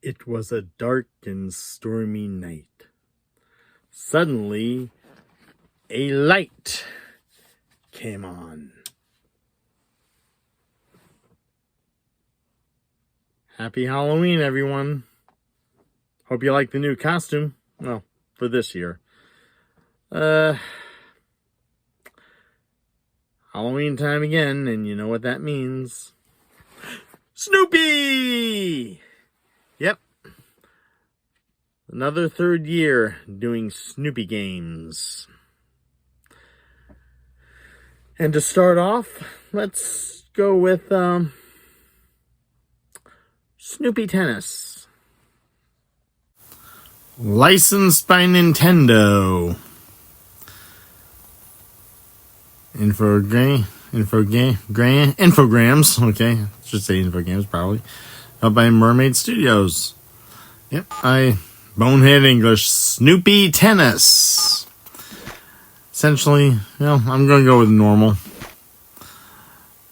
It was a dark and stormy night. Suddenly, a light came on. Happy Halloween, everyone. Hope you like the new costume. Well, for this year. Halloween time again, and you know what that means. Snoopy! Yep. Another third year doing Snoopy games. And to start off, let's go with Snoopy Tennis. Licensed by Nintendo. Infograms, okay. Should say Infogrames, probably. Up by Mermaid Studios. Yep, bonehead English. Snoopy Tennis. Essentially, I'm going to go with normal.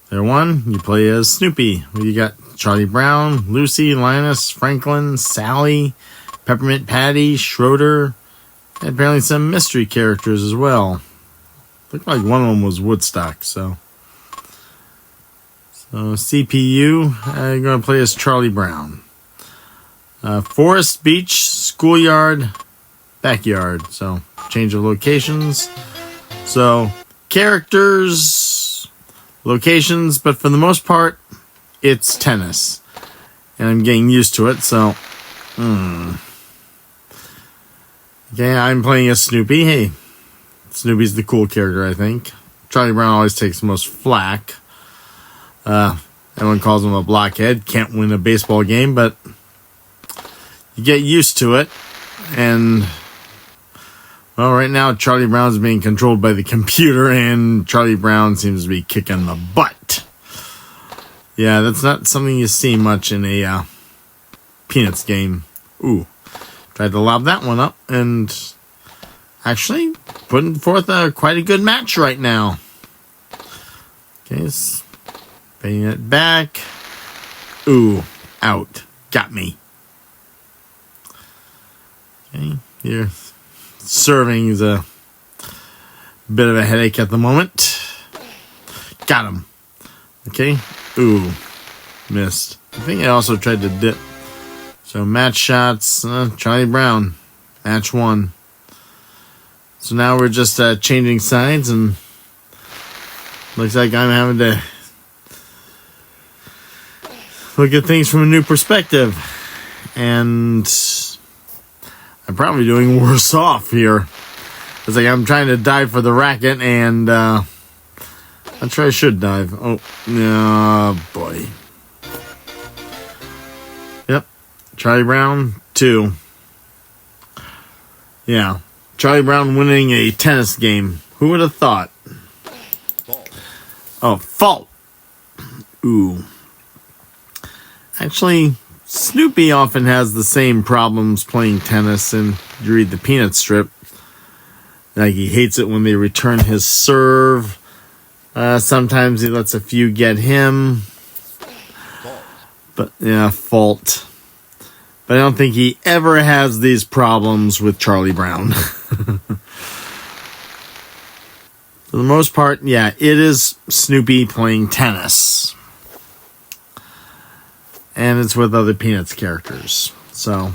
There one, you play as Snoopy. You got Charlie Brown, Lucy, Linus, Franklin, Sally, Peppermint Patty, Schroeder, and apparently some mystery characters as well. Looked like one of them was Woodstock, so CPU, I'm going to play as Charlie Brown. Forest, beach, schoolyard, backyard. So, change of locations. So, characters, locations, but for the most part, it's tennis. And I'm getting used to it, so... Okay, I'm playing as Snoopy. Hey, Snoopy's the cool character, I think. Charlie Brown always takes the most flack. Everyone calls him a blockhead. Can't win a baseball game, but you get used to it. And, well, right now Charlie Brown's being controlled by the computer, and Charlie Brown seems to be kicking the butt. Yeah, that's not something you see much in a Peanuts game. Ooh, tried to lob that one up, and actually putting forth quite a good match right now. Okay, paying it back. Ooh, out. Got me. Okay, here. Serving is a bit of a headache at the moment. Got him. Okay. Ooh, missed. I think I also tried to dip. So match shots. Charlie Brown. Match one. So now we're just changing sides, and looks like I'm having to look at things from a new perspective. And I'm probably doing worse off here. It's like I'm trying to dive for the racket, and I'm sure I should dive. Oh, boy. Yep. Charlie Brown, 2. Yeah. Charlie Brown winning a tennis game. Who would have thought? Oh, fault. Ooh. Actually, Snoopy often has the same problems playing tennis, and you read the Peanut strip. Like, he hates it when they return his serve. Sometimes he lets a few get him. But, yeah, fault. But I don't think he ever has these problems with Charlie Brown. For the most part, yeah, it is Snoopy playing tennis. And it's with other Peanuts characters. So,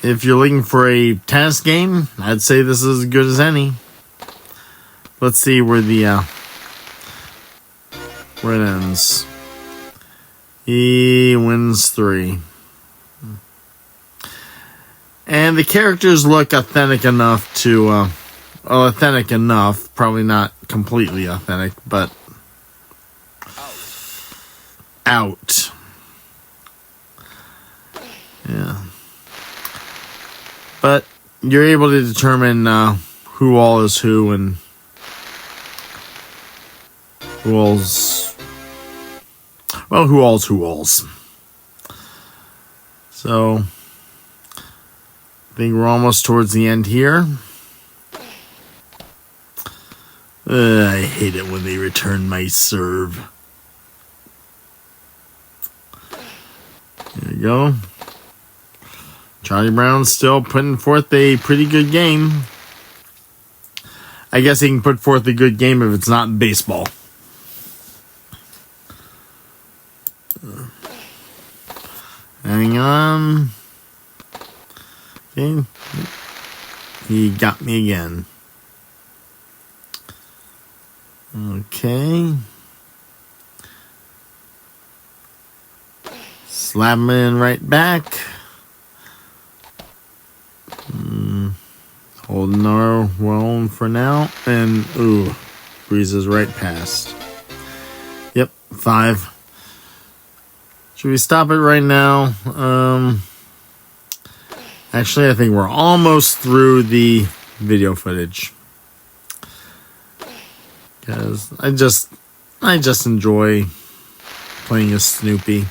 if you're looking for a tennis game, I'd say this is as good as any. Let's see where where it ends. He wins 3. And the characters look authentic enough to... authentic enough. Probably not completely authentic, but... Out. Yeah. But you're able to determine who all is who, and who all's who all's. So, I think we're almost towards the end here. I hate it when they return my serve. you go. Charlie Brown's still putting forth a pretty good game. I guess he can put forth a good game if it's not baseball. Hang on. Okay. He got me again. Okay. Slap him in right back. Holding our own for now. And, ooh, breezes right past. Yep, 5. Should we stop it right now? Actually, I think we're almost through the video footage. Because I just enjoy playing as Snoopy.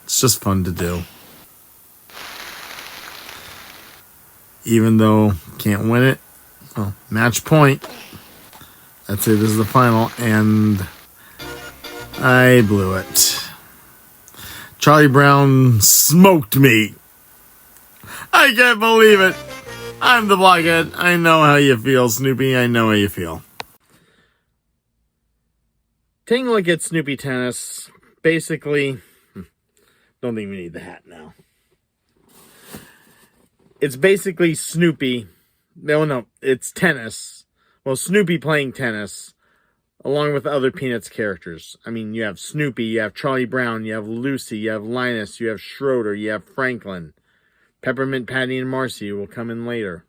It's just fun to do. Even though can't win it. Oh, match point. I'd say this is the final, and I blew it. Charlie Brown smoked me. I can't believe it. I'm the blockhead. I know how you feel, Snoopy. I know how you feel. Taking a look at Snoopy Tennis. Basically, don't think we need the hat now. It's basically Snoopy. No, it's tennis. Well, Snoopy playing tennis, along with other Peanuts characters. I mean, you have Snoopy, you have Charlie Brown, you have Lucy, you have Linus, you have Schroeder, you have Franklin. Peppermint Patty and Marcy will come in later.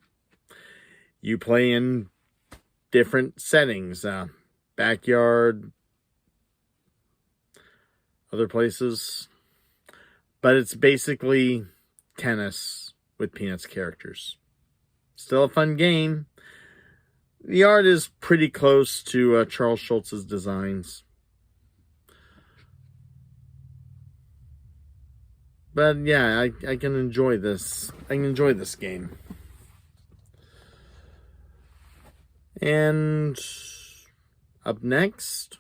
You play in different settings. Backyard, other places. But it's basically tennis with Peanuts characters. Still a fun game. The art is pretty close to Charles Schultz's designs. But yeah, I can enjoy this. I can enjoy this game. And up next,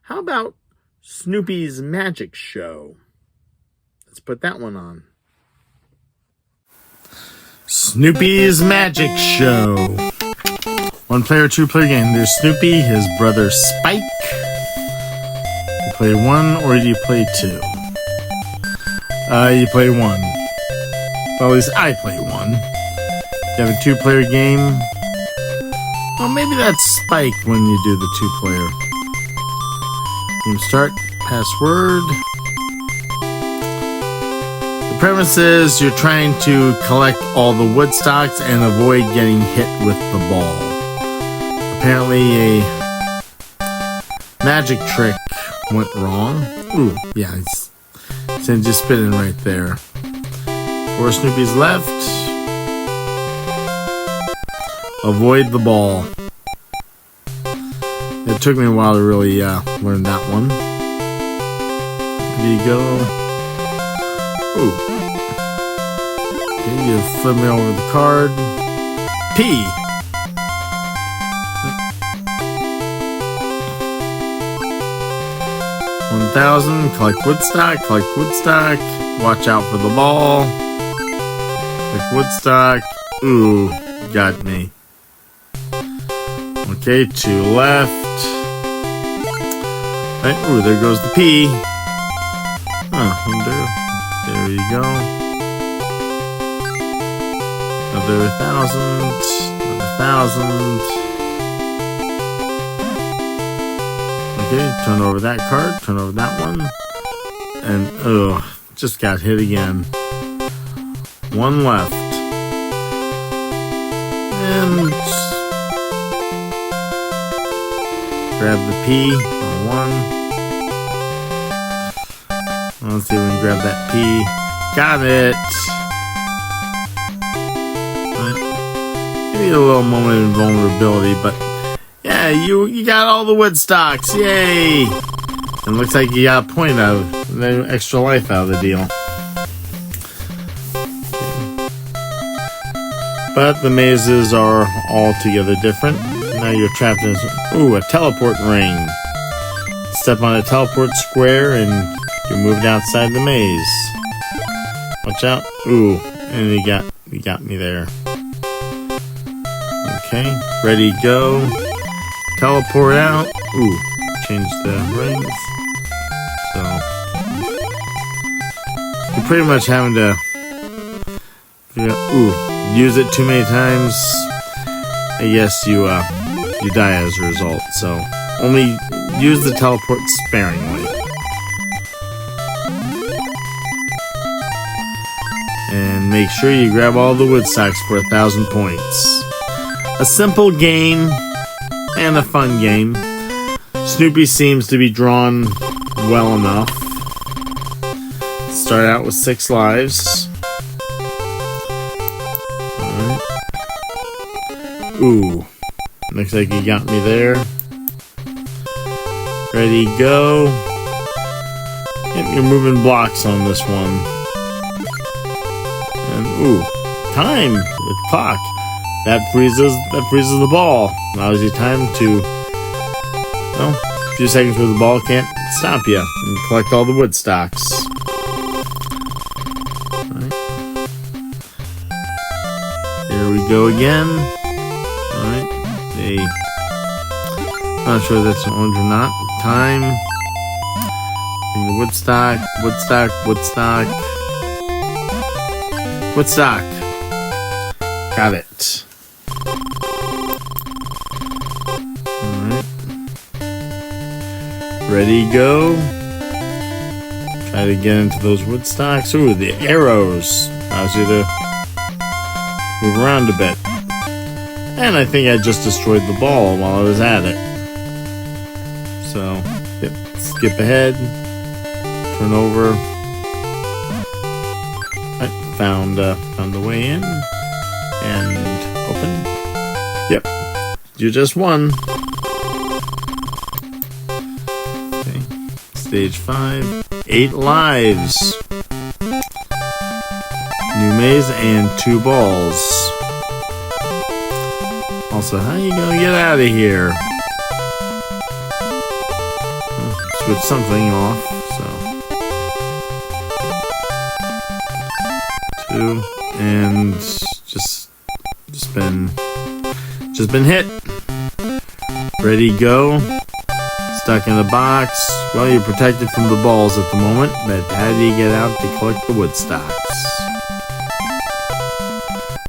how about Snoopy's Magic Show? Let's put that one on. Snoopy's Magic Show. 1-player, 2-player game. There's Snoopy, his brother Spike. You play 1 or do you play 2? You play 1. Well, at least I play 1. You have a 2-player game. Well, maybe that's Spike when you do the 2-player. Game start. Password. The premise is you're trying to collect all the wood stocks and avoid getting hit with the ball. Apparently a magic trick went wrong. Ooh, yeah, it's just spinning right there. 4 Snoopy's left. Avoid the ball. It took me a while to really learn that one. There you go. Ooh. Okay, you flip me over the card. P. $1,000. Collect Woodstock. Collect Woodstock. Watch out for the ball. Collect Woodstock. Ooh, got me. Okay, 2 left. Right, ooh, there goes the P. There you go. Another 1,000. Another 1,000. Okay, turn over that card. Turn over that one. And, just got hit again. 1 left. And grab the P on 1. Let's see if we can grab that P. Got it. Maybe a little moment of invulnerability, but yeah, you got all the wood stocks. Yay! And looks like you got a point out of the extra life out of the deal. But the mazes are altogether different. Now you're trapped in a teleport ring. Step on a teleport square and You're moving outside the maze. Watch out. Ooh, and you got me there. Okay, ready, go. Teleport out. Ooh, change the rings. So you're pretty much having to use it too many times. I guess you die as a result. So only use the teleport sparingly. And make sure you grab all the wood stacks for 1,000 points. A simple game and a fun game. Snoopy seems to be drawn well enough. Start out with 6 lives. Alright. Ooh. Looks like you got me there. Ready, go. Yep, you're moving blocks on this one. And ooh, time. The clock. That freezes the ball. Allows you time to, well, a few seconds where the ball can't stop you. And collect all the wood stocks. Alright. Here we go again. Alright. Not sure if that's an orange or not. Time. Bring the wood stock. Woodstock. Got it. Alright. Ready, go. Try to get into those wood stocks. Ooh, the arrows. Allows you to move around a bit. And I think I just destroyed the ball while I was at it. So, yep, skip ahead. Turn over. I found the way in. And open. Yep. You just won. Okay. Stage 5. 8 lives. New maze and 2 balls. Also, how are you gonna get out of here? Switch something off, so. 2. And just been hit. Ready, go. Stuck in the box. Well, you're protected from the balls at the moment, but how do you get out to collect the wood stocks?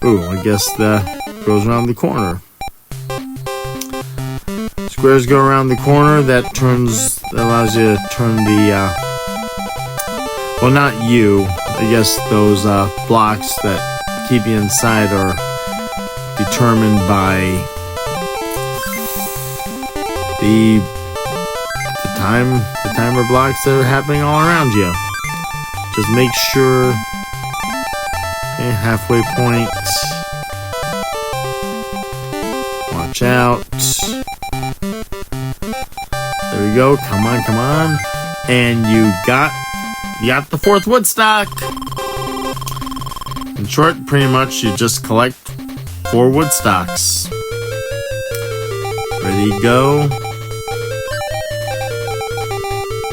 Ooh, I guess that goes around the corner. Squares go around the corner. That allows you to turn the, well, not you. I guess those blocks that keep you inside are determined by the timer blocks that are happening all around you. Just make sure. Okay, halfway point. Watch out. There we go. Come on. And you got the 4th wood stock. In short, pretty much you just collect 4 wood stocks. Ready, go.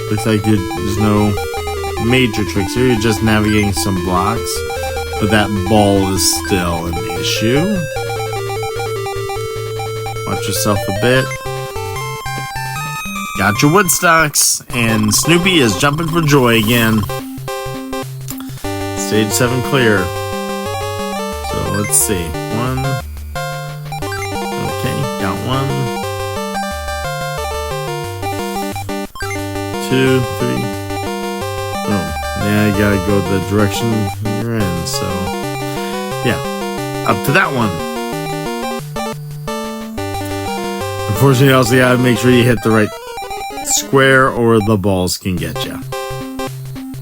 Looks like there's no major tricks here. You're just navigating some blocks. But that ball is still an issue. Watch yourself a bit. Got your wood stocks. And Snoopy is jumping for joy again. Stage 7 clear. So let's see. 1. Okay, got 1. 2, 3. Oh, yeah, I gotta go the direction you're in, so yeah, up to that one. Unfortunately, you also gotta make sure you hit the right square or the balls can get you.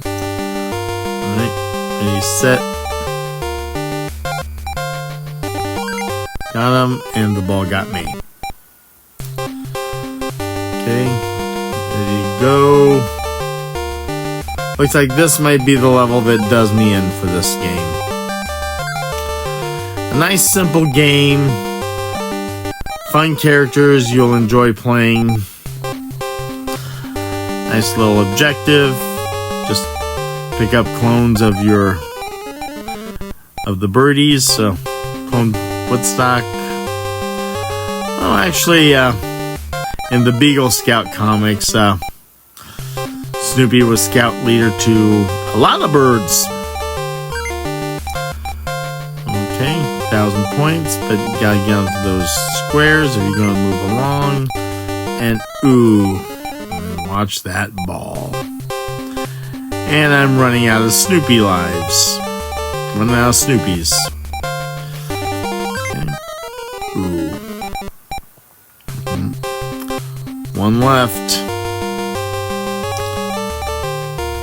Alright, and you set. Got him, and the ball got me. Okay, ready to go. Looks like this might be the level that does me in for this game. A nice simple game. Fun characters you'll enjoy playing. Nice little objective. just pick up clones of the birdies. So clone Woodstock. Oh, actually, in the Beagle Scout comics, Snoopy was scout leader to a lot of birds. Okay, 1,000 points, but you gotta get onto those squares if you're gonna move along. And ooh, watch that ball. And I'm running out of Snoopy lives. Running out of Snoopies. Okay. Ooh. One left.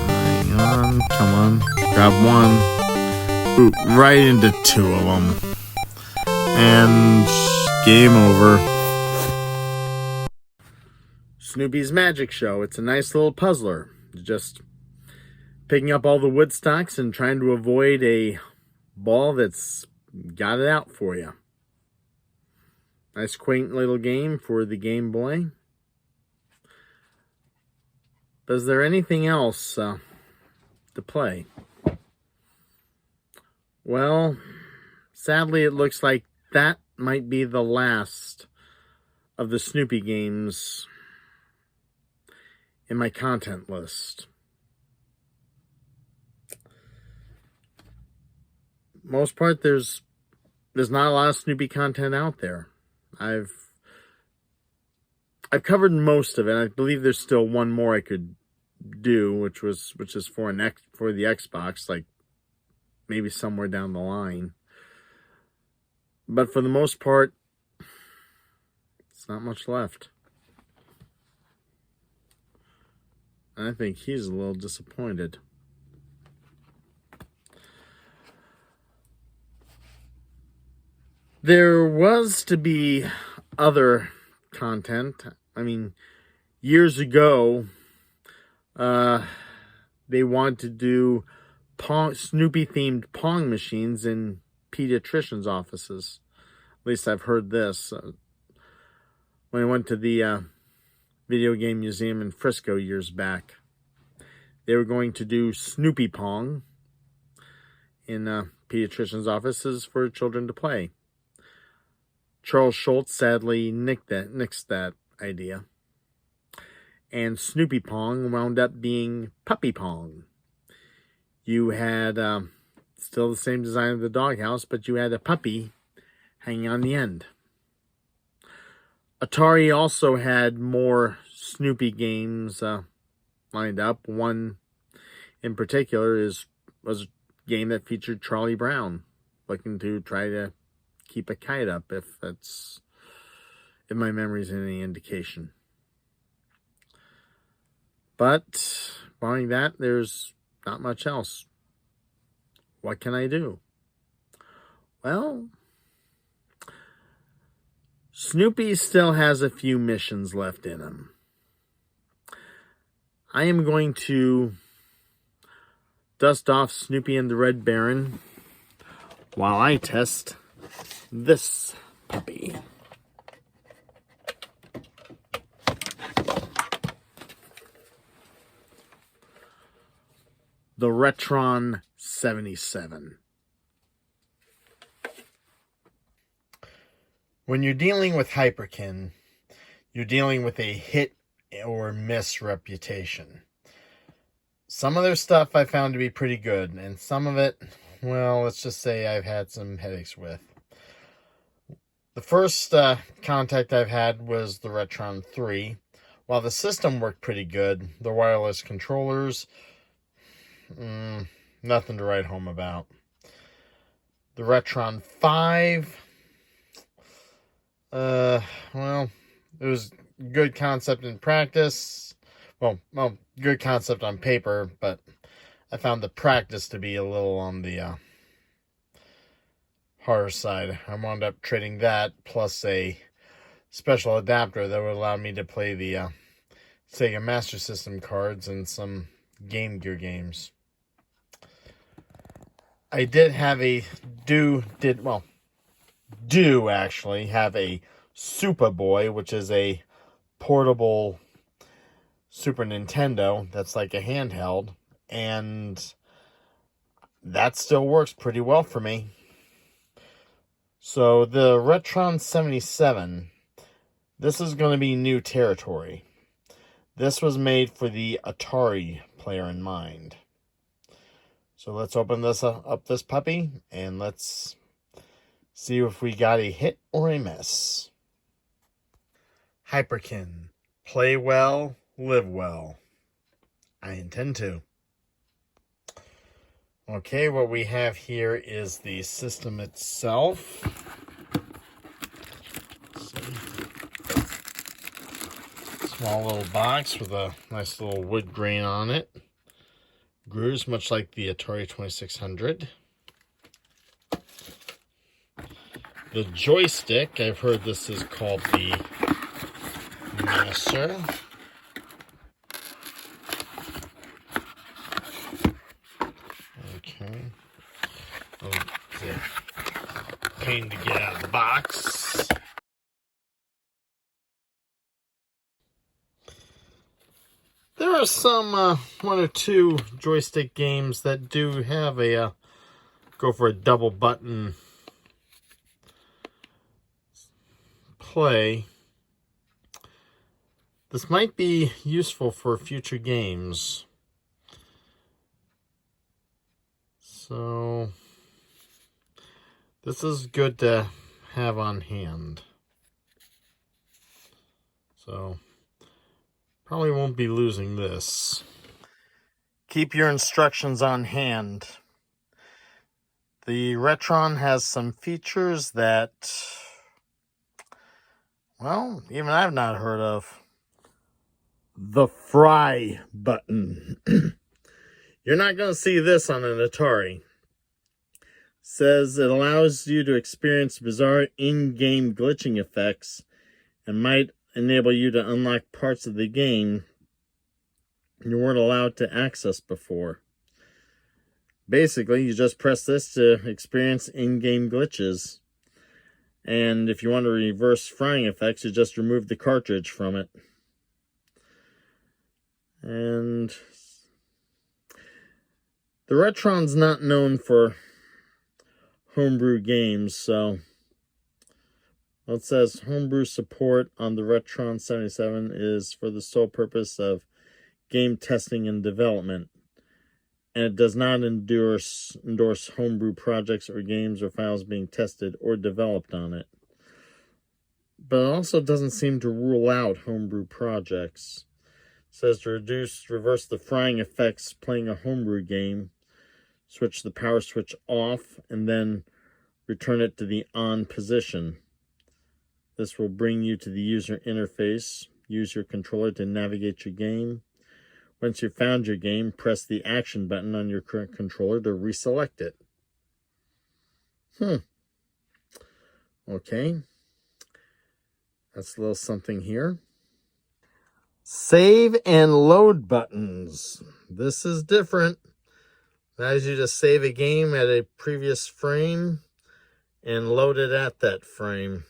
Hang on, come on. Grab one. Ooh, right into two of them. And game over. Snoopy's Magic Show. It's a nice little puzzler. Just picking up all the Woodstocks and trying to avoid a ball that's got it out for you. Nice quaint little game for the Game Boy. But is there anything else to play? Well, sadly it looks like that might be the last of the Snoopy games in my content list. Most part, there's not a lot of Snoopy content out there. I've covered most of it. I believe there's still one more I could do, which is for the Xbox, like maybe somewhere down the line. But for the most part, it's not much left. I think he's a little disappointed. There was to be other content. I mean, years ago, they wanted to do Snoopy-themed Pong machines in pediatricians' offices. At least I've heard this. When I went to the Video Game Museum in Frisco years back, they were going to do Snoopy Pong in pediatricians' offices for children to play. Charles Schultz sadly nixed that idea. And Snoopy Pong wound up being Puppy Pong. You had still the same design of the doghouse, but you had a puppy hanging on the end. Atari also had more Snoopy games lined up. One in particular was a game that featured Charlie Brown, looking to try to keep a kite up, if my memory's any indication. But barring that, there's not much else. What can I do? Well, Snoopy still has a few missions left in him. I am going to dust off Snoopy and the Red Baron while I test this puppy. The Retron 77. When you're dealing with Hyperkin, you're dealing with a hit or miss reputation. Some of their stuff I found to be pretty good, and some of it, well, let's just say I've had some headaches with. The first contact I've had was the Retron 3. While the system worked pretty good, the wireless controllers, nothing to write home about. The Retron 5, well, it was good concept in practice. Well, good concept on paper, but I found the practice to be a little on the horror side. I wound up trading that plus a special adapter that would allow me to play the Sega Master System cards and some Game Gear games. I did have a do actually have a Superboy, which is a portable Super Nintendo that's like a handheld, and that still works pretty well for me. So the Retron 77, this is going to be new territory. This was made for the Atari player in mind. So let's open this up, this puppy, and let's see if we got a hit or a miss. Hyperkin. Play well, live well. I intend to. Okay, what we have here is the system itself. Small little box with a nice little wood grain on it. Grooves much like the Atari 2600. The joystick, I've heard this is called the Master. Okay. Oh, it's a pain to get out of the box. There are some one or two joystick games that do have a go for a double button play. This might be useful for future games. So this is good to have on hand. So probably won't be losing this. Keep your instructions on hand. The Retron has some features that, well, even I've not heard of. The fry button. You're not going to see this on an Atari. Says it allows you to experience bizarre in-game glitching effects and might enable you to unlock parts of the game you weren't allowed to access before. Basically, you just press this to experience in-game glitches. And if you want to reverse frying effects, you just remove the cartridge from it. And the Retron's not known for homebrew games, so it says homebrew support on the Retron 77 is for the sole purpose of game testing and development, and it does not endorse homebrew projects or games or files being tested or developed on it. But it also doesn't seem to rule out homebrew projects. It says to reverse the frying effects playing a homebrew game, switch the power switch off, and then return it to the on position. This will bring you to the user interface. Use your controller to navigate your game. Once you've found your game, press the action button on your current controller to reselect it. Okay. That's a little something here. Save and load buttons. This is different. Allows you to save a game at a previous frame and load it at that frame.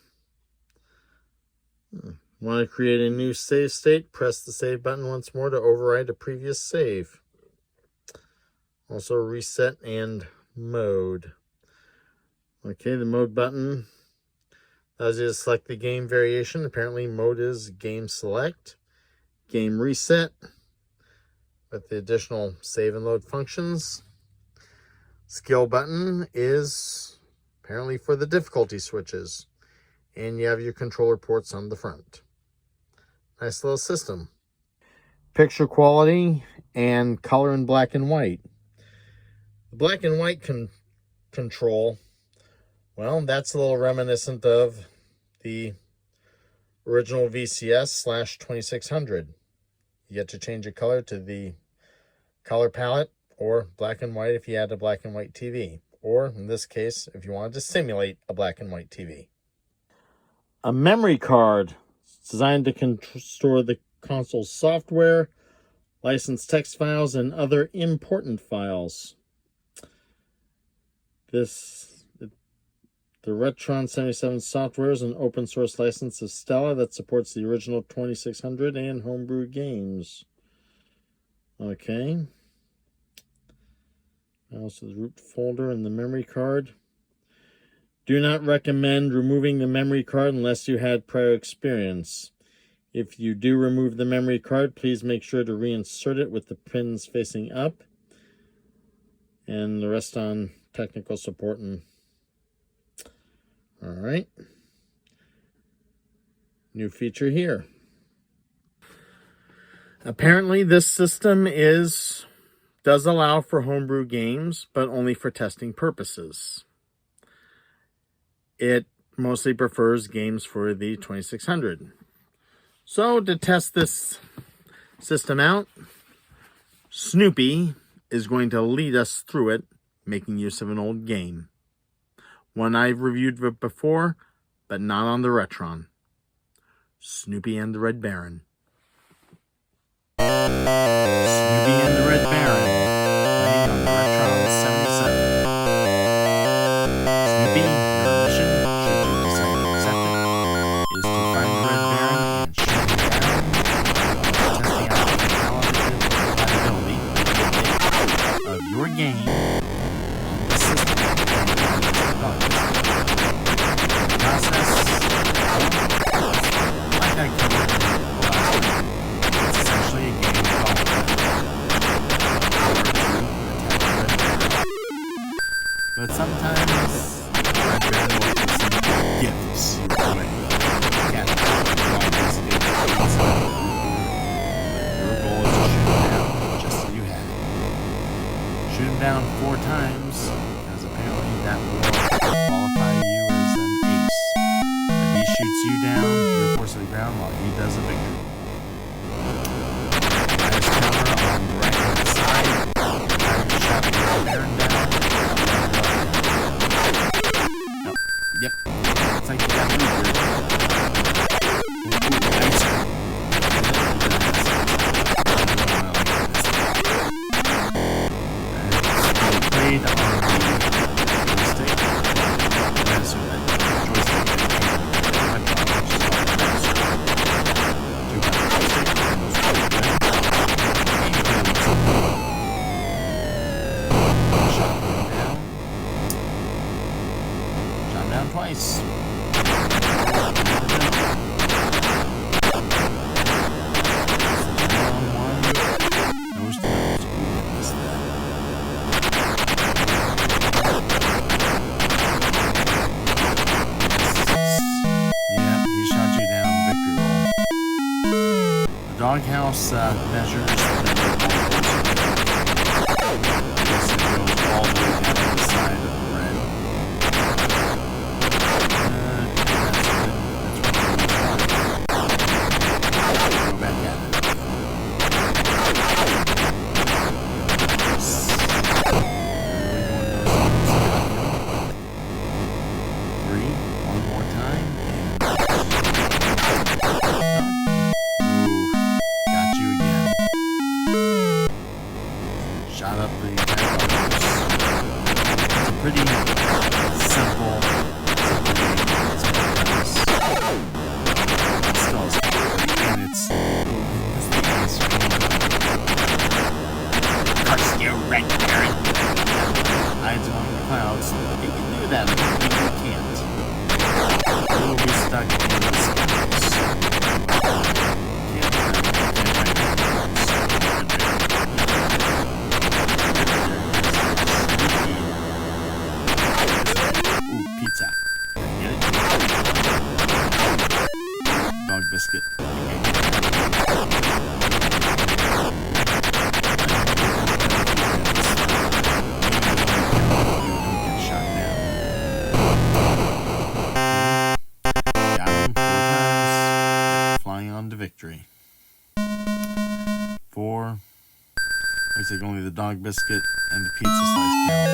Want to create a new save state? Press the save button once more to override a previous save. Also reset and mode. Okay, the mode button allows you to select the game variation. Apparently mode is game select. Game reset with the additional save and load functions. Skill button is apparently for the difficulty switches. And you have your controller ports on the front. Nice little system. Picture quality and color in black and white. The black and white control, well, that's a little reminiscent of the original VCS/2600. You get to change your color to the color palette, or black and white if you had a black and white TV. Or, in this case, if you wanted to simulate a black and white TV. A memory card. It's designed to store the console's software, licensed text files, and other important files. The Retron 77 software is an open source license of Stella that supports the original 2600 and homebrew games. Okay. Also the root folder and the memory card. Do not recommend removing the memory card unless you had prior experience. If you do remove the memory card, please make sure to reinsert it with the pins facing up. And the rest on technical support. All right. New feature here. Apparently this system does allow for homebrew games, but only for testing purposes. It mostly prefers games for the 2600. So to test this system out, Snoopy is going to lead us through it, making use of an old game. One I've reviewed before, but not on the Retron. Snoopy and the Red Baron. Snoopy and the Red Baron, playing on the Retron 77. Snoopy, your mission, should you decide to accept it, is to find the Red Baron and shoot him down, testing out the talented compatibility of your game on the system. The process, like I covered in the last one, it's essentially a game called but sometimes Red Baron will consume gifts your way. Your goal is to shoot him down just as you had. Shoot him down 4 times, because apparently that will qualify you as an ace. If he shoots you down, you're forced to the ground while he does a victory. Nice cover on the right hand side. Shot the Red Baron down. Yep. Looks like you got moved there. Nice. And played on the joystick. So that joystick Shot down twice. Nose to nose. Ooh, missed that. Yeah, he shot you down. Victory roll. The doghouse measures it goes all the way down to the side of the red. Go back at it. Three, one more time. Ooh, got you again. Shot up the it's a pretty simple and it's curse you, Red Baron. Hides among the clouds. He can do that, but you can't. You'll be stuck in the skies. Ooh, pizza. Get it? Dog biscuit. To victory. 4. Looks like only the dog biscuit and the pizza slice count.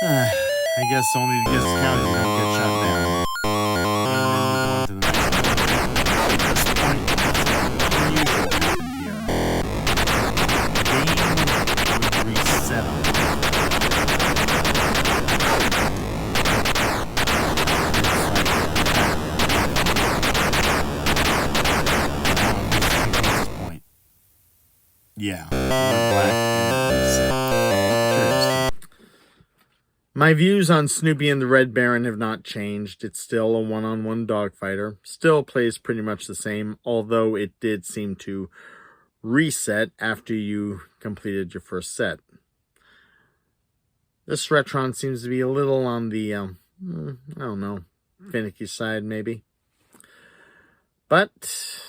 I guess only the gets counted and not get shot down. And then you go into the next one. At this point, something unusual happened here. The game would reset on me. Yeah, black and My views on Snoopy and the Red Baron have not changed. It's still a one-on-one dogfighter. Still plays pretty much the same, although it did seem to reset after you completed your first set. This Retron seems to be a little on the, I don't know, finicky side maybe. But,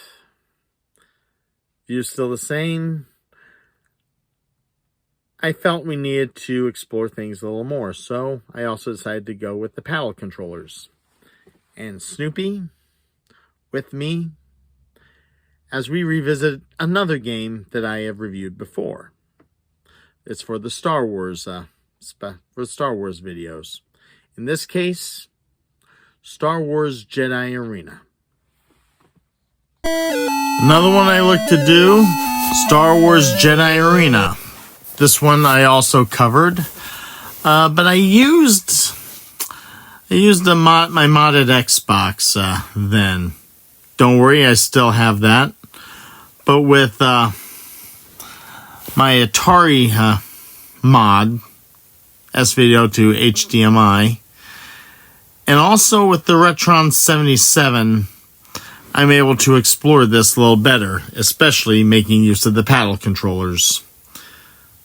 view's still the same. I felt we needed to explore things a little more, so I also decided to go with the paddle controllers. And Snoopy with me as we revisit another game that I have reviewed before. It's for the Star Wars videos. In this case, Star Wars Jedi Arena. Another one I look to do, Star Wars Jedi Arena. This one I also covered, but I used my modded Xbox then. Don't worry, I still have that. But with my Atari mod, S-Video to HDMI, and also with the Retron 77, I'm able to explore this a little better, especially making use of the paddle controllers.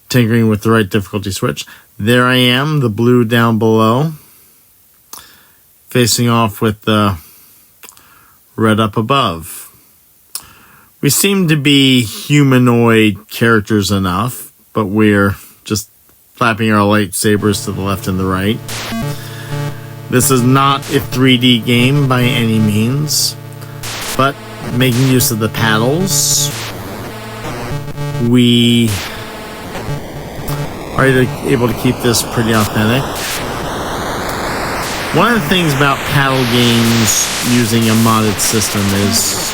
Tinkering with the right difficulty switch. There I am, the blue down below, facing off with the red up above. We seem to be humanoid characters enough, but we're just flapping our lightsabers to the left and the right. This is not a 3D game by any means, but making use of the paddles, we are able to keep this pretty authentic. One of the things about paddle games using a modded system is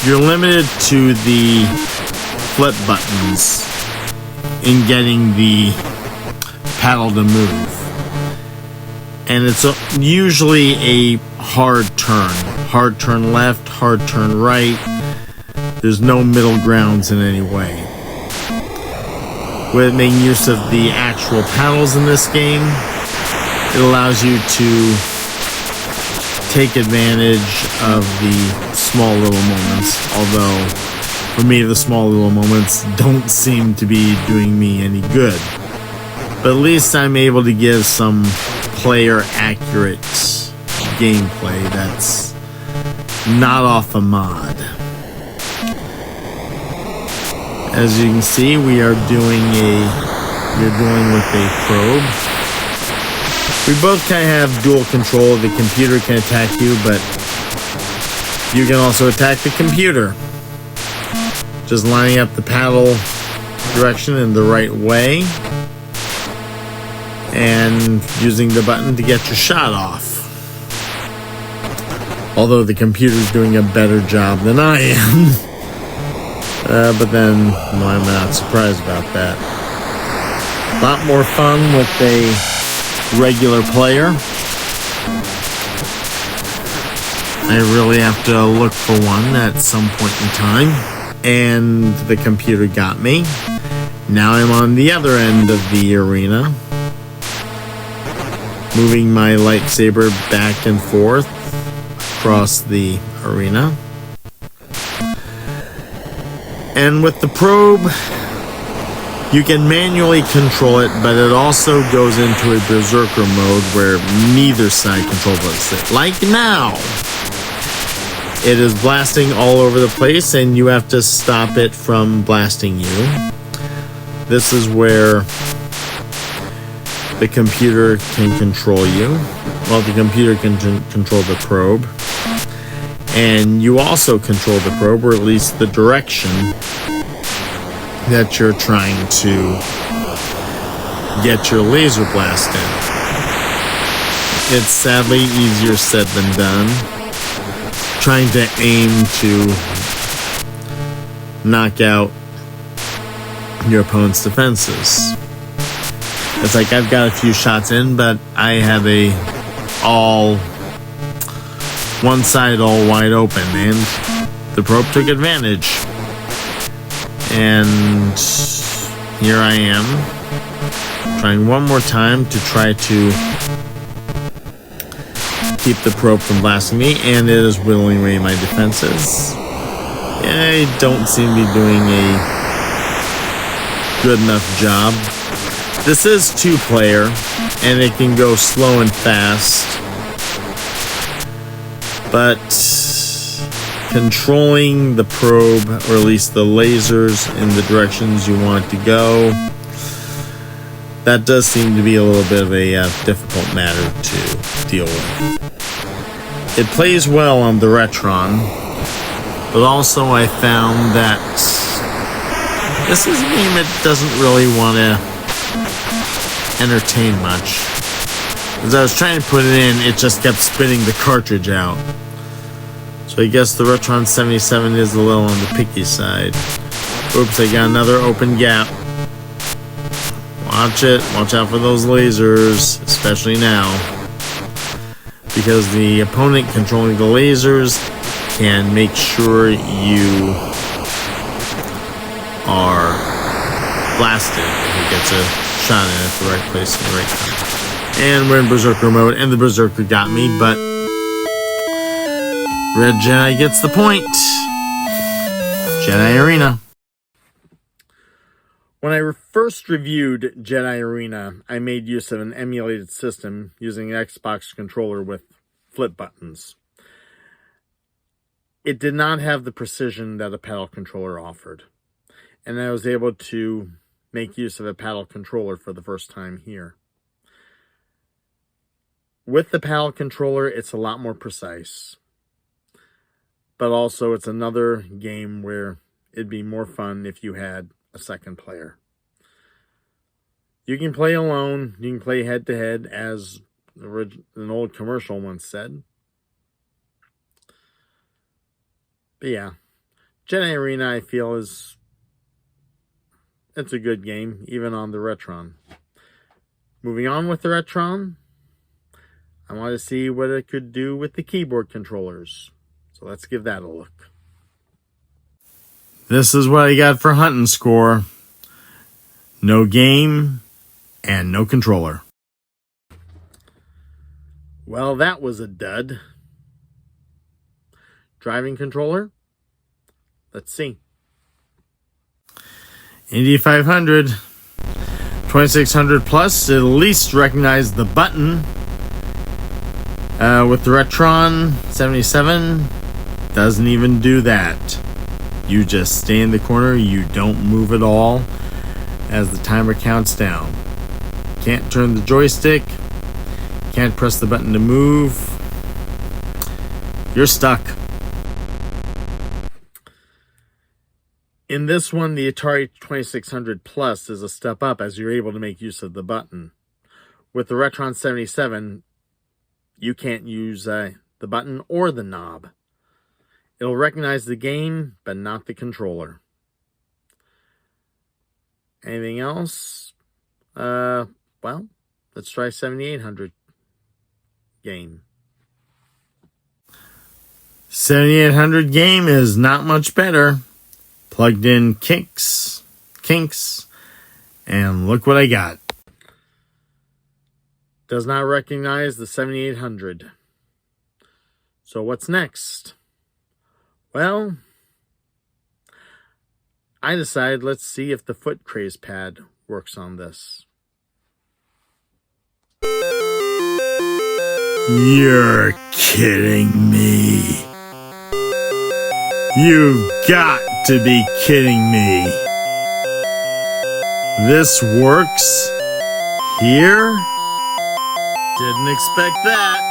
you're limited to the flip buttons in getting the paddle to move. And it's usually a hard turn left, hard turn right. There's no middle grounds in any way. With making use of the actual paddles in this game, it allows you to take advantage of the small little moments, although for me the small little moments don't seem to be doing me any good. But at least I'm able to give some player accurate gameplay that's not off a mod. As you can see, we're dealing with a probe. We both kind of have dual control. The computer can attack you, but you can also attack the computer. Just lining up the paddle direction in the right way and using the button to get your shot off. Although the computer's doing a better job than I am. But then, no, I'm not surprised about that. A lot more fun with a regular player. I really have to look for one at some point in time. And the computer got me. Now I'm on the other end of the arena, moving my lightsaber back and forth across the arena. And with the probe, you can manually control it, but it also goes into a berserker mode where neither side controls it. Like now, it is blasting all over the place, and you have to stop it from blasting you. This is where the computer can control you. Well, the computer can control the probe. And you also control the probe, or at least the direction that you're trying to get your laser blast in. It's sadly easier said than done. Trying to aim to knock out your opponent's defenses. It's like I've got a few shots in, but I have one side all wide open, and the probe took advantage. And here I am, Trying one more time to try to keep the probe from blasting me, and it is whittling away my defenses. I don't seem to be doing a good enough job. This is 2-player, and it can go slow and fast. But controlling the probe, or at least the lasers, in the directions you want it to go, that does seem to be a little bit of a difficult matter to deal with. It plays well on the Retron, but also I found that this is a game that doesn't really want to entertain much. As I was trying to put it in, it just kept spitting the cartridge out. So I guess the Retron 77 is a little on the picky side. Oops, I got another open gap. Watch it. Watch out for those lasers, especially now. Because the opponent controlling the lasers can make sure you are blasted if he gets a shot in at the right place in the right time. And we're in Berserker mode, and the Berserker got me, but Red Jedi gets the point. Jedi Arena. When I first reviewed Jedi Arena, I made use of an emulated system using an Xbox controller with flip buttons. It did not have the precision that a paddle controller offered, and I was able to make use of a paddle controller for the first time here. With the paddle controller, it's a lot more precise, but also it's another game where it'd be more fun if you had a second player. You can play alone, you can play head-to-head, as an old commercial once said. But yeah, Jedi Arena, I feel, it's a good game, even on the Retron. Moving on with the Retron, I want to see what it could do with the keyboard controllers. So let's give that a look. This is what I got for hunting score. No game and no controller. Well, that was a dud. Driving controller? Let's see. Indy 500. 2600 plus, at least recognize the button. With the Retron 77, doesn't even do that. You just stay in the corner, you don't move at all as the timer counts down. Can't turn the joystick, can't press the button to move. You're stuck. In this one, the Atari 2600 Plus is a step up as you're able to make use of the button. With the Retron 77, you can't use the button or the knob. It'll recognize the game, but not the controller. Anything else? Well, let's try 7800 game. 7800 game is not much better. Plugged in kinks, and look what I got. Does not recognize the 7800. So what's next? Well, I decided let's see if the Foot Craze pad works on this. You're kidding me. You've got to be kidding me. This works here? Didn't expect that.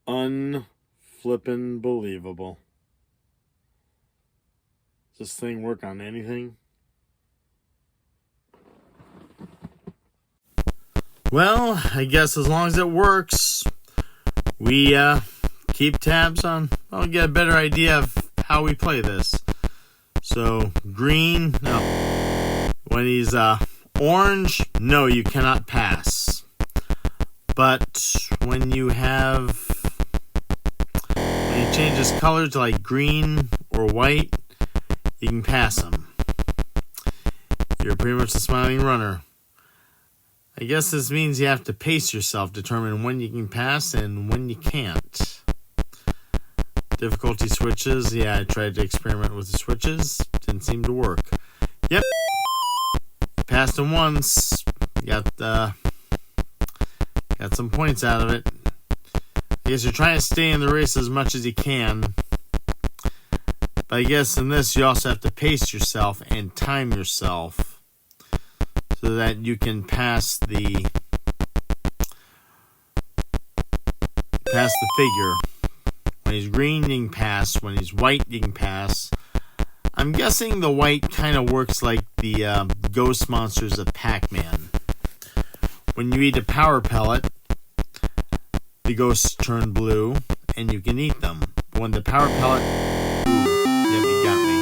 Unflippin' believable. Does this thing work on anything? Well, I guess as long as it works, we keep tabs on, I'll get a better idea of how we play this. So, green, no. When he's orange, no, you cannot pass. But when he changes various colors like green or white, you can pass them. You're pretty much a smiling runner. I guess this means you have to pace yourself, determine when you can pass and when you can't. Difficulty switches, yeah, I tried to experiment with the switches, didn't seem to work. Yep, passed them once, got some points out of it. I guess you're trying to stay in the race as much as you can. But I guess in this you also have to pace yourself and time yourself so that you can pass the figure. When he's green, you can pass. When he's white, you can pass. I'm guessing the white kind of works like the ghost monsters of Pac-Man. When you eat a power pellet, the ghosts turn blue, and you can eat them. But when the power pellet... Yep, you got me.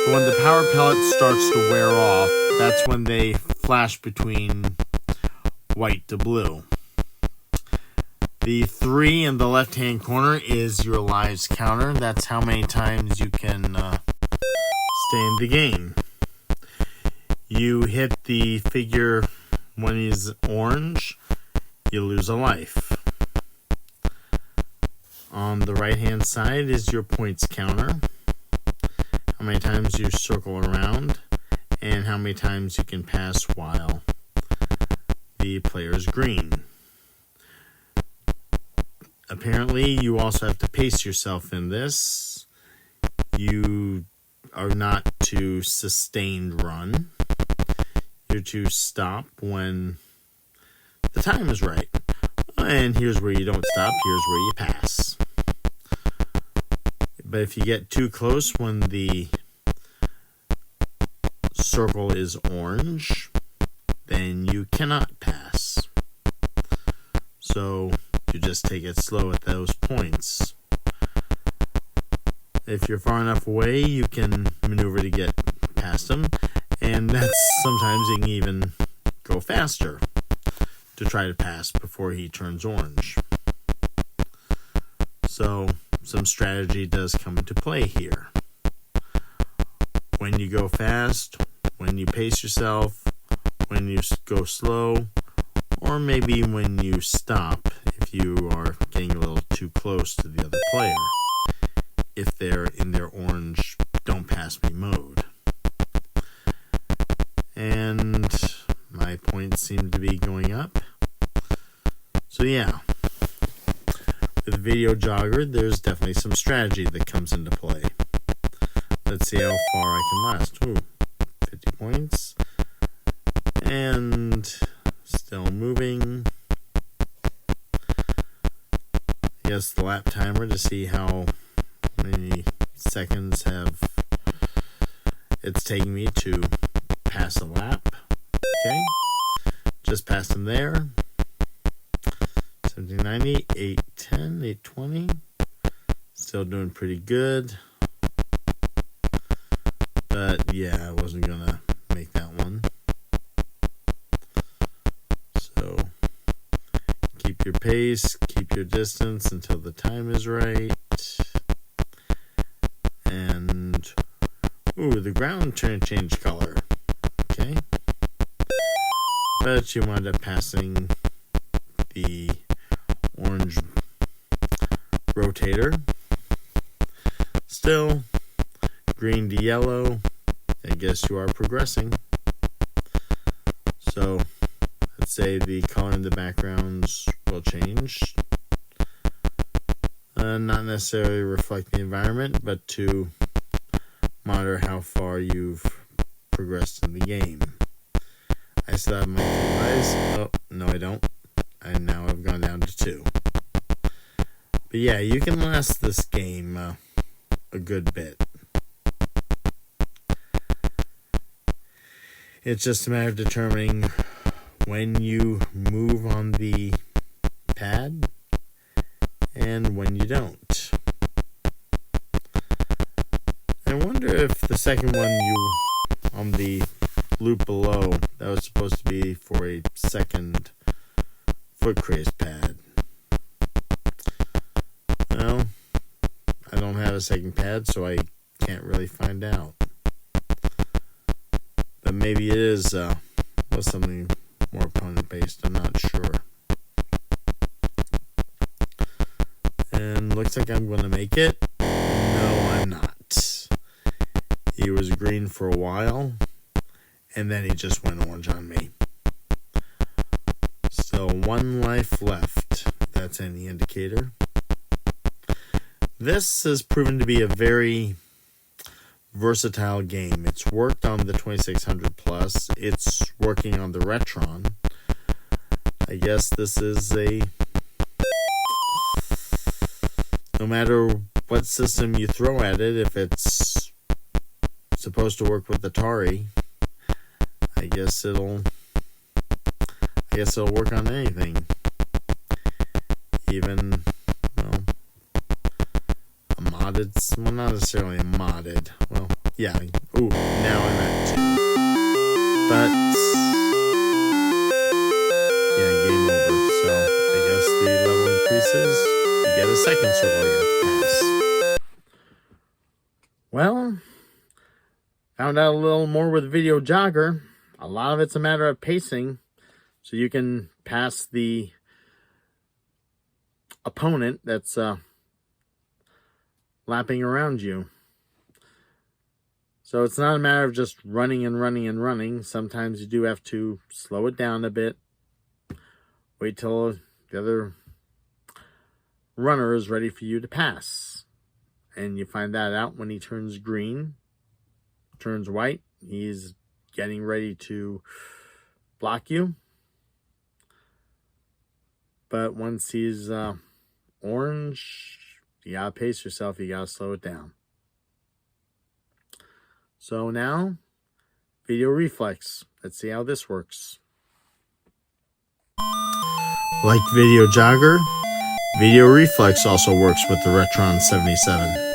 But when the power pellet starts to wear off, that's when they flash between white to blue. The 3 in the left-hand corner is your lives counter. That's how many times you can stay in the game. You hit the figure when he's orange, you lose a life. On the right-hand side is your points counter. How many times you circle around, and how many times you can pass while the player's green. Apparently, you also have to pace yourself in this. You are not to sustained run. You're to stop when the time is right. And here's where you don't stop. Here's where you pass. But if you get too close when the circle is orange, then you cannot pass. So you just take it slow at those points. If you're far enough away, you can maneuver to get past him, and that's sometimes you can even go faster to try to pass before he turns orange. So some strategy does come into play here. When you go fast, when you pace yourself, when you go slow, or maybe when you stop if you are getting a little too close to the other player, if they're in their orange don't pass me mode. And my points seem to be going up. So yeah, with Video Jogger, there's definitely some strategy that comes into play. Let's see how far I can last. Ooh, 50 points. And still moving. Yes, the lap timer to see how many seconds it's taking me to pass a lap. Okay, just passed him there. 1790, 810, 820. Still doing pretty good. But yeah, I wasn't gonna make that one. So keep your pace, keep your distance until the time is right. And ooh, the ground changed color. Okay. But you wind up passing the orange rotator. Still green to yellow. I guess you are progressing. So let's say the color in the backgrounds will change. Not necessarily reflect the environment, but to monitor how far you've progressed in the game. I still have my 2 lives. Oh, no I don't. I now have gone down to 2. But yeah, you can last this game a good bit. It's just a matter of determining when you move on the pad and when you don't. I wonder if the second one on the loop below, that was supposed to be for a second Foot Craze pad. a second pad, so I can't really find out. But maybe it is was something more opponent based. I'm not sure. And looks like I'm going to make it. No, I'm not. He was green for a while, and then he just went orange on me. So 1 life left. That's any indicator. This has proven to be a very versatile game. It's worked on the 2600 Plus. It's working on the Retron. I guess this is a... No matter what system you throw at it, if it's supposed to work with Atari, I guess it'll work on anything. Even, well, a modded, well, not necessarily a modded, well, yeah, ooh, now I'm at 2. But, yeah, game over, so I guess the level increases, you get a second circle you have to pass. Well, found out a little more with Video Jogger. A lot of it's a matter of pacing, so you can pass the opponent that's lapping around you. So it's not a matter of just running and running and running. Sometimes you do have to slow it down a bit. Wait till the other runner is ready for you to pass. And you find that out when he turns green, turns white. He's getting ready to block you. But once he's orange, you gotta pace yourself, you gotta slow it down. So now, Video Reflex. Let's see how this works. Like Video Jogger, Video Reflex also works with the Retron 77.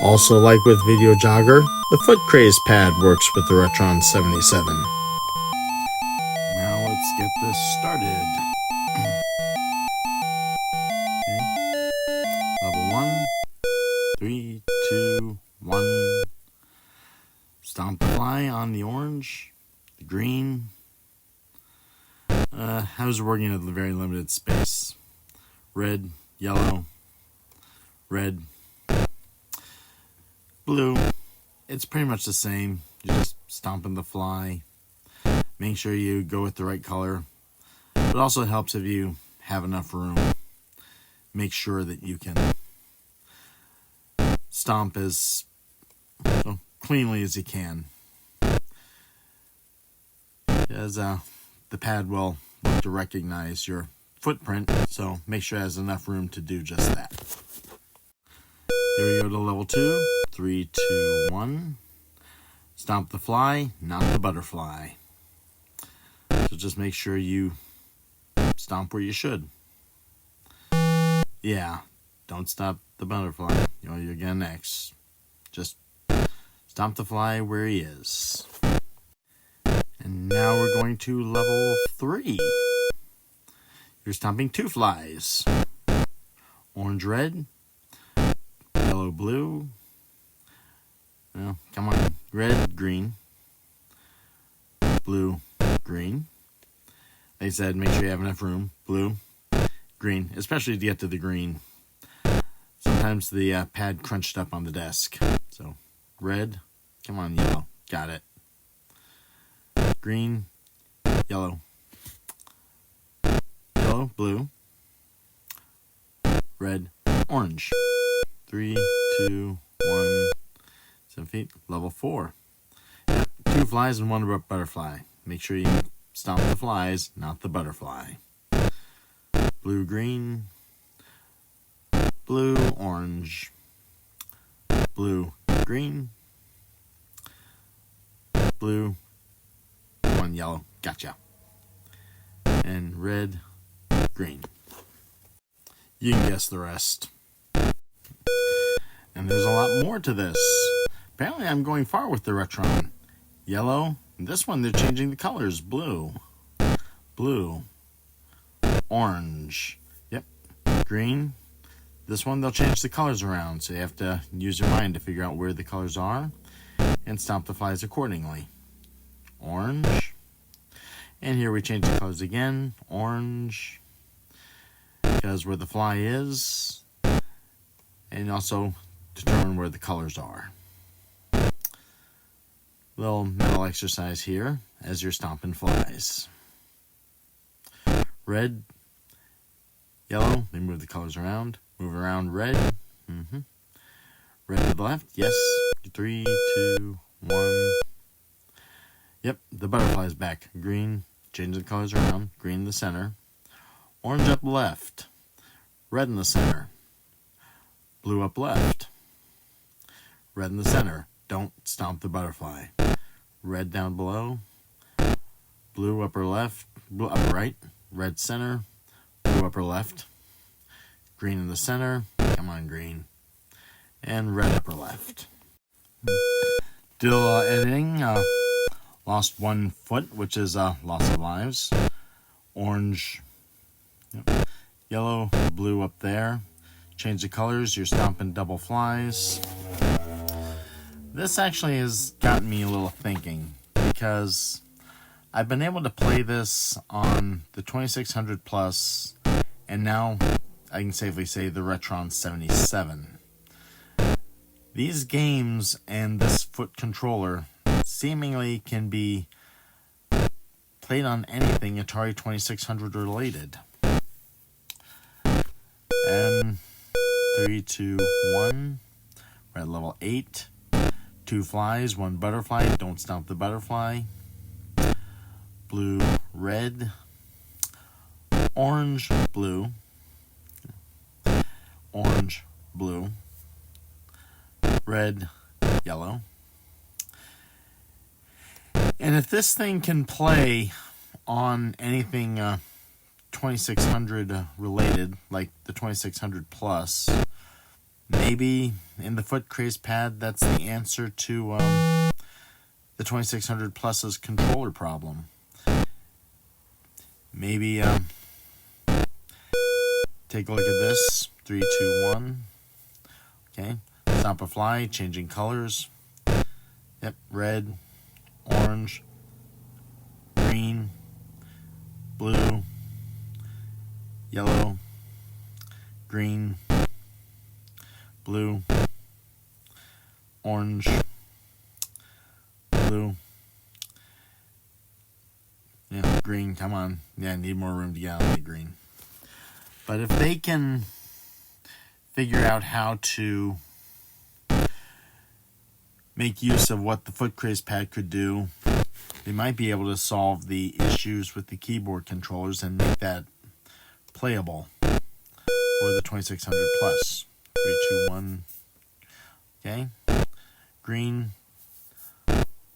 Also, like with Video Jogger, the Foot Craze pad works with the Retron 77. Now let's get this started. Okay. Level 1. 3, 2, 1. Stomp the fly on the orange, the green. I was working at a very limited space. Red, yellow, red, blue. It's pretty much the same. You're just stomping the fly. Make sure you go with the right color. It also helps if you have enough room. Make sure that you can stomp as cleanly as you can. As the pad will look to recognize your footprint, so make sure it has enough room to do just that. Here we go to level 2. 3, 2, 1. Stomp the fly, not the butterfly. So just make sure you stomp where you should. Yeah, don't stop the butterfly. You know, you're getting X. Just stomp the fly where he is. And now we're going to level 3. You're stomping 2 flies. Orange, red. Yellow, blue. Well, come on. Red, green. Blue, green. They said make sure you have enough room. Blue, green. Especially to get to the green. Sometimes the pad crunched up on the desk. So, red. Come on, yellow. Got it. Green, yellow. Yellow, blue. Red, orange. 3, 2, 1. 7 feet. Level 4. 2 flies and 1 butterfly. Make sure you stomp the flies, not the butterfly. Blue, green. Blue, orange. Blue, green. Blue, 1 yellow. Gotcha. And red, green. You can guess the rest. And there's a lot more to this. Apparently I'm going far with the Retron. Yellow. This one they're changing the colors. Blue. Blue. Orange. Yep. Green. This one, they'll change the colors around, so you have to use your mind to figure out where the colors are and stomp the flies accordingly. Orange. And here we change the colors again. Orange. Because where the fly is. And also determine where the colors are. Little mental exercise here as you're stomping flies. Red. Yellow. They move the colors around. Move around. Red. Red to the left. Yes. 3, 2, 1. Yep, the butterfly's back. Green. Change the colors around. Green in the center. Orange up left. Red in the center. Blue up left. Red in the center. Don't stomp the butterfly. Red down below. Blue upper left. Blue upper right. Red center. Blue upper left. Green in the center. Come on, green. And red upper left. Still editing. Lost 1 foot, which is loss of lives. Orange. Yep. Yellow. Blue up there. Change the colors. You're stomping double flies. This actually has gotten me a little thinking, because I've been able to play this on the 2600 Plus, and now I can safely say the Retron 77. These games and this foot controller seemingly can be played on anything Atari 2600 related. And 3, 2, 1. We're at level 8. 2 flies, 1 butterfly. Don't stomp the butterfly. Blue, red. Orange, blue. Orange, blue. Red, yellow. And if this thing can play on anything 2600 related, like the 2600 Plus, maybe in the Foot Craze pad, that's the answer to the 2600 Plus's controller problem. Maybe take a look at this. 3, 2, 1. Okay. Stomp a fly, changing colors. Yep, red, orange, green, blue, yellow, green, blue, orange, blue, yeah, green, come on. Yeah, I need more room to get out of the green. But if they can figure out how to make use of what the Foot Craze pad could do, they might be able to solve the issues with the keyboard controllers and make that playable for the 2600 Plus. 3, 2, 1. Okay. Green,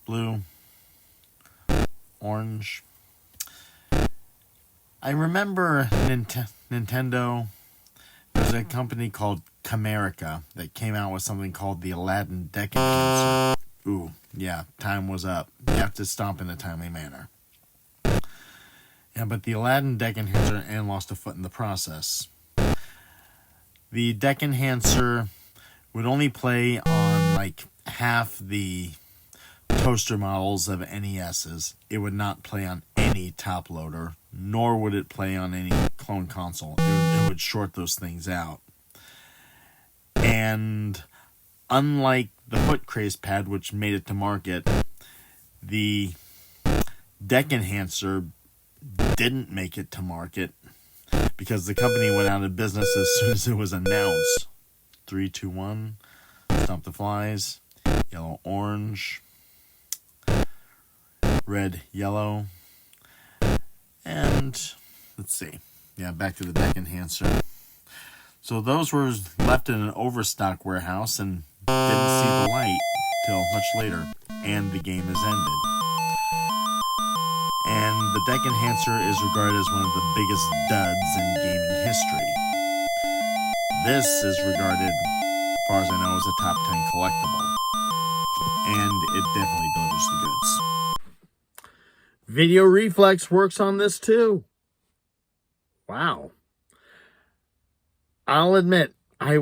blue, orange. I remember Nintendo. There's a company called Camerica that came out with something called the Aladdin Deck Enhancer. Ooh, yeah, time was up. You have to stomp in a timely manner. Yeah, but the Aladdin Deck Enhancer and lost a foot in the process. The Deck Enhancer would only play on like half the toaster models of NESs. It would not play on any top loader, nor would it play on any clone console. It would short those things out. And unlike the Foot Craze pad, which made it to market, the Deck Enhancer didn't make it to market because the company went out of business as soon as it was announced. 3, 2, 1. Stomp the flies. Yellow, orange. Red, yellow. And let's see. Yeah, back to the Deck Enhancer. So those were left in an overstock warehouse and didn't see the light till much later, and the game is ended. And the Deck Enhancer is regarded as one of the biggest duds in gaming history. This is regarded, as far as I know, as a top 10 collectible. And it definitely delivers the goods. Video Reflex works on this too. Wow. I'll admit, I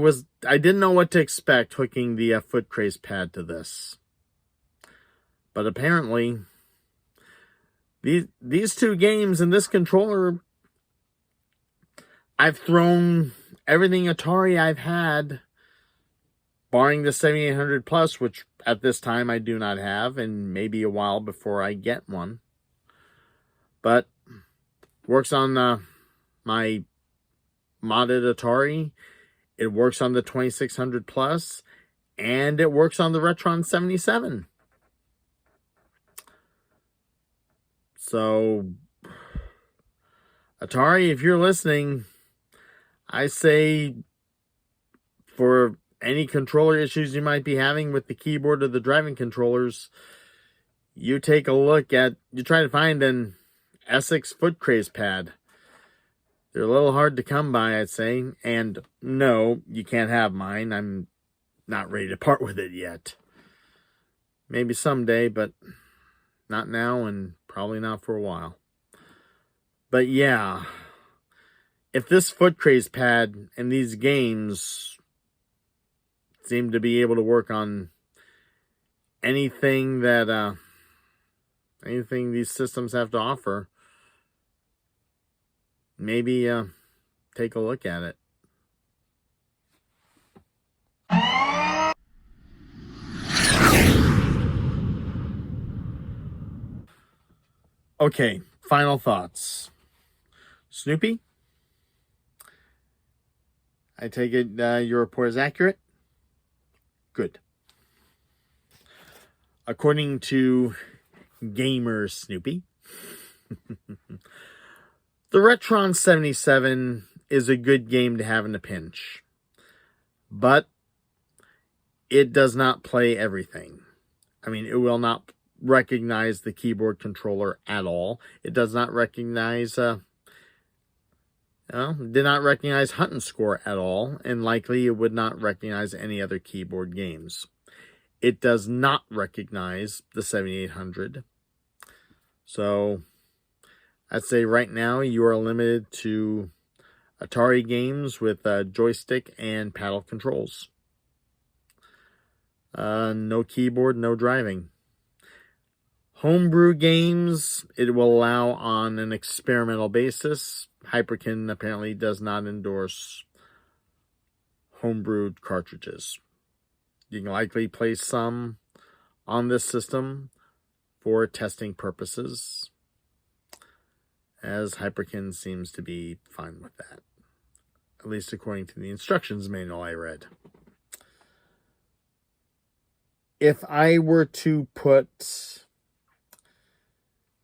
didn't know what to expect hooking the Foot Craze pad to this. But apparently, these two games and this controller, I've thrown everything Atari I've had, barring the 7800 Plus, which at this time I do not have, and maybe a while before I get one. But works on my modded Atari. It works on the 2600 Plus, and it works on the Retron 77. So, Atari, if you're listening, I say for any controller issues you might be having with the keyboard or the driving controllers, you try to find an ESYX Foot Craze pad. They're a little hard to come by, I'd say. And no, you can't have mine. I'm not ready to part with it yet. Maybe someday, but not now and probably not for a while. But yeah, if this Foot Craze pad and these games seem to be able to work on anything these systems have to offer, maybe take a look at it. Okay, final thoughts. Snoopy, I take it your report is accurate? Good. According to Gamer Snoopy, the Retron 77 is a good game to have in a pinch, but it does not play everything. I mean, it will not recognize the keyboard controller at all. It does not recognize, did not recognize Hunt and Score at all, and likely it would not recognize any other keyboard games. It does not recognize the 7800. So, I'd say right now you are limited to Atari games with joystick and paddle controls. No keyboard, no driving. Homebrew games, it will allow on an experimental basis. Hyperkin apparently does not endorse homebrewed cartridges. You can likely play some on this system for testing purposes, as Hyperkin seems to be fine with that, at least according to the instructions manual I read. If I were to put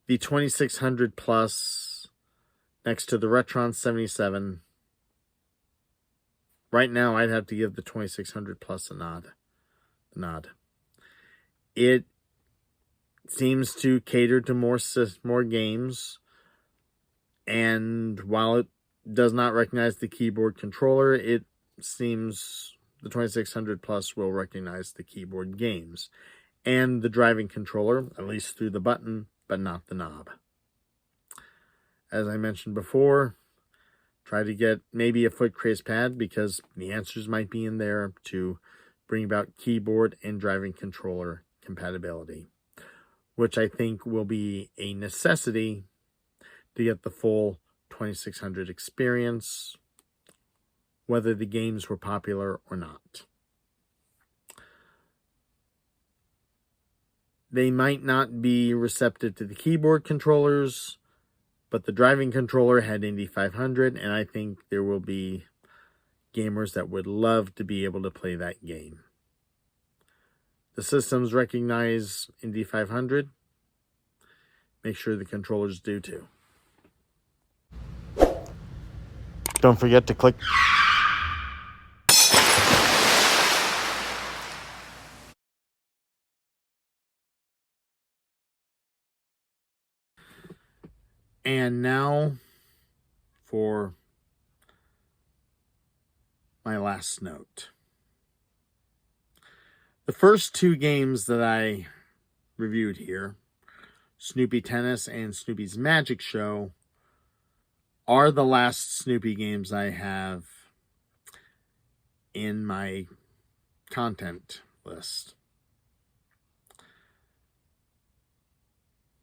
the 2600 Plus next to the Retron 77, right now I'd have to give the 2600 Plus a nod. It seems to cater to more games, and while it does not recognize the keyboard controller, it seems the 2600 Plus will recognize the keyboard games and the driving controller, at least through the button, but not the knob. As I mentioned before, try to get maybe a Foot Craze pad, because the answers might be in there to bring about keyboard and driving controller compatibility, which I think will be a necessity to get the full 2600 experience, whether the games were popular or not. They might not be receptive to the keyboard controllers, but the driving controller had Indy 500, and I think there will be gamers that would love to be able to play that game. The systems recognize Indy 500. Make sure the controllers do too. Don't forget to click. And now for my last note. The first two games that I reviewed here, Snoopy Tennis and Snoopy's Magic Show, are the last Snoopy games I have in my content list.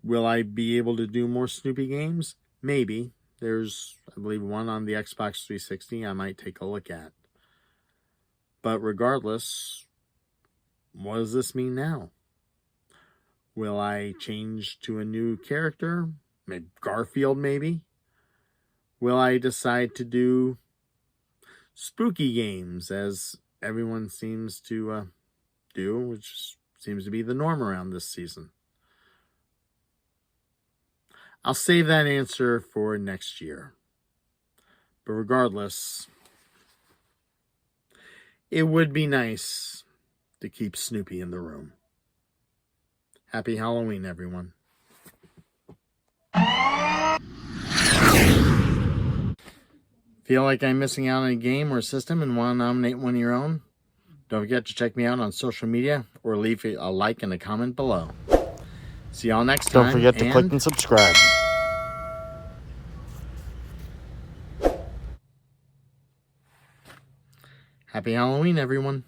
Will I be able to do more Snoopy games? Maybe. There's, I believe, one on the Xbox 360 I might take a look at. But regardless, what does this mean now? Will I change to a new character? Maybe Garfield, maybe? Will I decide to do spooky games, as everyone seems to do, which seems to be the norm around this season? I'll save that answer for next year. But regardless, it would be nice to keep Snoopy in the room. Happy Halloween, everyone. Feel like I'm missing out on a game or system and want to nominate one of your own? Don't forget to check me out on social media or leave a like and a comment below. See y'all next time. Don't forget to click and subscribe. Happy Halloween, everyone.